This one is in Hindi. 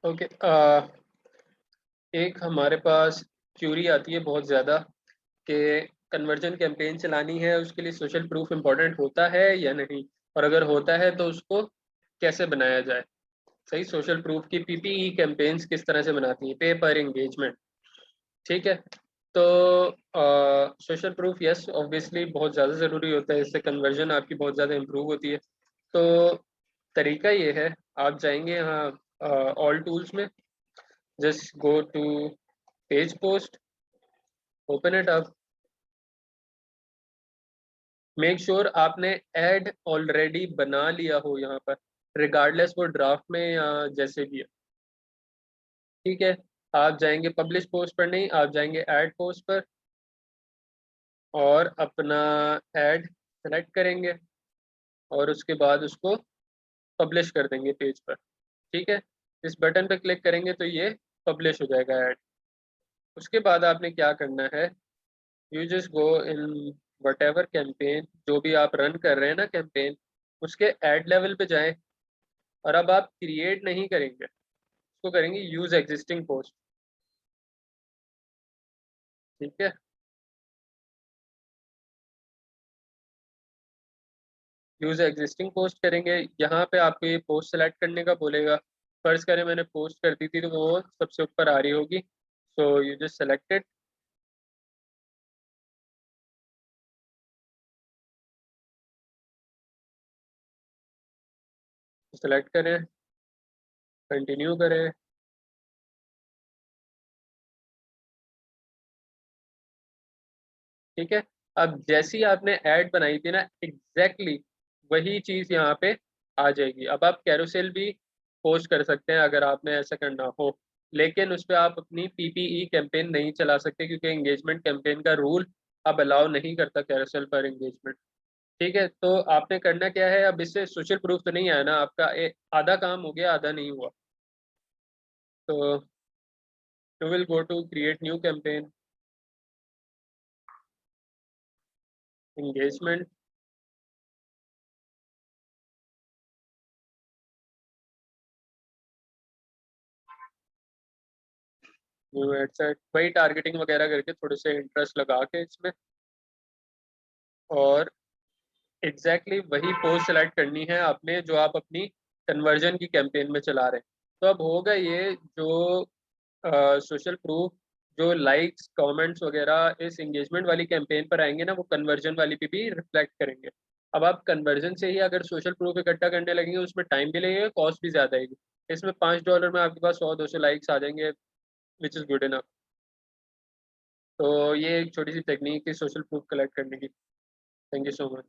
ओके। एक हमारे पास क्यूरी आती है बहुत ज़्यादा कि कन्वर्जन कैंपेन चलानी है, उसके लिए सोशल प्रूफ इम्पोर्टेंट होता है या नहीं, और अगर होता है तो उसको कैसे बनाया जाए। सही, सोशल प्रूफ की पीपीई कैंपेन्स किस तरह से बनाती हैं, पे पर एंगेजमेंट। ठीक है। तो सोशल प्रूफ यस ऑब्वियसली बहुत ज़्यादा ज़रूरी होता है, इससे कन्वर्जन आपकी बहुत ज़्यादा इम्प्रूव होती है। तो तरीका ये है, आप जाएंगे यहाँ ऑल टूल्स में, just go to page post, open it up, make sure आपने ऐड ऑलरेडी बना लिया हो यहाँ पर, रिगार्डलेस वो ड्राफ्ट में या जैसे भी है। ठीक है। आप जाएंगे पब्लिश पोस्ट पर नहीं, आप जाएंगे ऐड पोस्ट पर और अपना ऐड सेलेक्ट करेंगे और उसके बाद उसको पब्लिश कर देंगे पेज पर। ठीक है। इस बटन पर क्लिक करेंगे तो ये पब्लिश हो जाएगा ऐड। उसके बाद आपने क्या करना है, you just go in what ever campaign, जो भी आप रन कर रहे हैं ना कैंपेन, उसके ऐड लेवल पे जाएं और अब आप क्रिएट नहीं करेंगे, उसको करेंगे यूज एग्जिस्टिंग पोस्ट। ठीक है। यूज एग्जिस्टिंग पोस्ट करेंगे, यहाँ पे आपको ये पोस्ट सेलेक्ट करने का बोलेगा। फर्ज करें मैंने पोस्ट कर दी थी तो वो सबसे ऊपर आ रही होगी, so you just selected, select करें, कंटिन्यू करें। ठीक है। अब जैसी आपने ऐड बनाई थी ना, एग्जैक्टली वही चीज यहाँ पे आ जाएगी। अब आप कैरोसेल भी पोस्ट कर सकते हैं अगर आपने ऐसा करना हो, लेकिन उस पर आप अपनी पीपीई कैंपेन नहीं चला सकते क्योंकि एंगेजमेंट कैंपेन का रूल अब अलाउ नहीं करता कैरोसेल पर एंगेजमेंट। ठीक है। तो आपने करना क्या है, अब इससे सोशल प्रूफ तो नहीं आया ना आपका, आधा काम हो गया आधा नहीं हुआ। तो you will go to create new campaign, engagement, new ad set, वही टारगेटिंग वगैरह करके थोड़े से इंटरेस्ट लगा के इसमें, और एग्जैक्टली वही पोस्ट सेलेक्ट करनी है आपने जो आप अपनी कन्वर्जन की कैंपेन में चला रहे हैं। तो अब होगा ये जो सोशल प्रूफ, जो लाइक्स कमेंट्स वगैरह इस एंगेजमेंट वाली कैंपेन पर आएंगे ना, वो कन्वर्जन वाली पे भी रिफ्लेक्ट करेंगे। अब आप कन्वर्जन से ही अगर सोशल प्रूफ इकट्ठा करने लगेंगे, उसमें टाइम भी लगेगा, कॉस्ट भी ज़्यादा आएगी। इसमें $5 में आपके पास 100-200 लाइक्स आ जाएंगे, विच इज़ गुड इनफ। तो ये एक छोटी सी टेक्निक थी सोशल प्रूफ कलेक्ट करने की। Thank you so much.